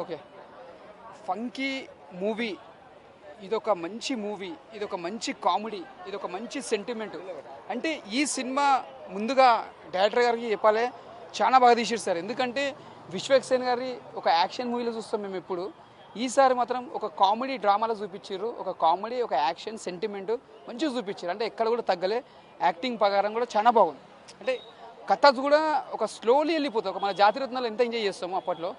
Okay. Funky movie ఇదొక మంచి movie, ఇదొక మంచి కామెడీ, ఇదొక మంచి సెంటిమెంట్. అంటే ఈ సినిమా ముందుగా డైరెక్టర్ గారికి చెప్పాలి, చాలా బాగా తీసారు సార్. ఎందుకంటే విశ్వక్సేన్ గారి ఒక యాక్షన్ మూవీలో చూస్తాం మేము ఇప్పుడు. ఈసారి మాత్రం ఒక కామెడీ డ్రామాలో చూపించారు. ఒక కామెడీ, ఒక యాక్షన్ సెంటిమెంట్ మంచిగా చూపించారు. అంటే ఎక్కడ కూడా తగ్గలే. యాక్టింగ్ ప్రకారం కూడా చాలా బాగుంది. అంటే కథ కూడా ఒక స్లోలీ వెళ్ళిపోతుంది. ఒక మన జాతిరత్నాలు ఎంత ఎంజాయ్ చేస్తామో అప్పట్లో,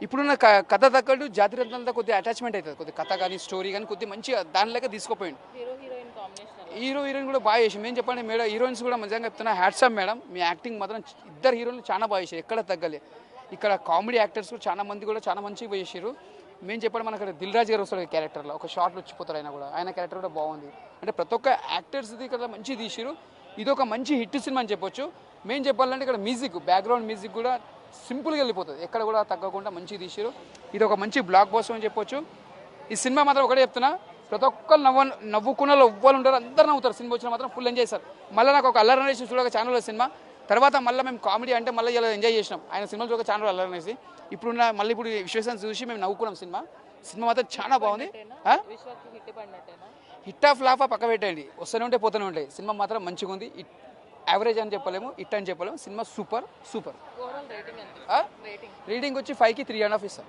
ఇప్పుడున్న కథ తగ్గట్టు జాతిరత్నాలతో కొద్దిగా అటాచ్మెంట్ అవుతుంది. కొద్దిగా కథ కానీ స్టోరీ కానీ కొద్దిగా మంచిగా దానిలాగా తీసుకుపోయింది. హీరో హీరోయిన్ కూడా బాగా చేసి మేము చెప్పండి మేడం, హీరోయిన్స్ కూడా మంచిగా చెప్తున్నా, హ్యాట్సప్ మేడం. మీ యాక్టింగ్ మాత్రం ఇద్దరు హీరోయిన్లు చాలా బాగా చేశారు, ఎక్కడ తగ్గలే. ఇక్కడ కామెడీ యాక్టర్స్ కూడా చాలా మంది కూడా చాలా మంచిగా చేశారు. మేము చెప్పండి మనకు దిల్ రాజు గారు వస్తారు క్యారెక్టర్లో, ఒక షార్ట్లో వచ్చిపోతారు. ఆయన కూడా ఆయన క్యారెక్టర్ కూడా బాగుంది. అంటే ప్రతి ఒక్క యాక్టర్స్ది ఇక్కడ మంచి తీసిరు. ఇది ఒక మంచి హిట్ సినిమా అని చెప్పొచ్చు. మేము చెప్పాలంటే ఇక్కడ మ్యూజిక్, బ్యాక్గ్రౌండ్ మ్యూజిక్ కూడా సింపుల్గా వెళ్ళిపోతుంది, ఎక్కడ కూడా తగ్గకుండా మంచిగా తీసిరు. ఇది ఒక మంచి బ్లాక్ బస్టర్ అని చెప్పొచ్చు. ఈ సినిమా మాత్రం ఒకటే చెప్తున్నా, ప్రతి ఒక్కరు నవ్వుకున్నలో ఎవ్వరు ఉంటారు, అందరు నవ్వుతారు. సినిమా వచ్చిన మాత్రం ఫుల్ ఎంజాయ్ చేస్తారు. మళ్ళీ నాకు ఒక అల్లరి అనేసి చూడక ఛానల్ సినిమా తర్వాత మళ్ళీ మేము కామెడీ అంటే మళ్ళీ ఇలా ఎంజాయ్ చేసినాం. ఆయన సినిమాలు చూడక ఛానల్ అల్లరి అనేసి ఇప్పుడున్న మళ్ళీ ఇప్పుడు విశ్వేషన్ చూసి మేము నవ్వుకున్నాం. సినిమా మాత్రం చాలా బాగుంది. హిట్ ఆఫ్ లాఫా పక్క పెట్టండి, వస్తూనే ఉంటాయి పోతూనే ఉంటాయి. సినిమా మాత్రం మంచిగా ఉంది. యావరేజ్ అని చెప్పలేము, హిట్ అని చెప్పలేము. Cinema super. రేటింగ్ వచ్చి 5కి 3.5 ఇస్తాం.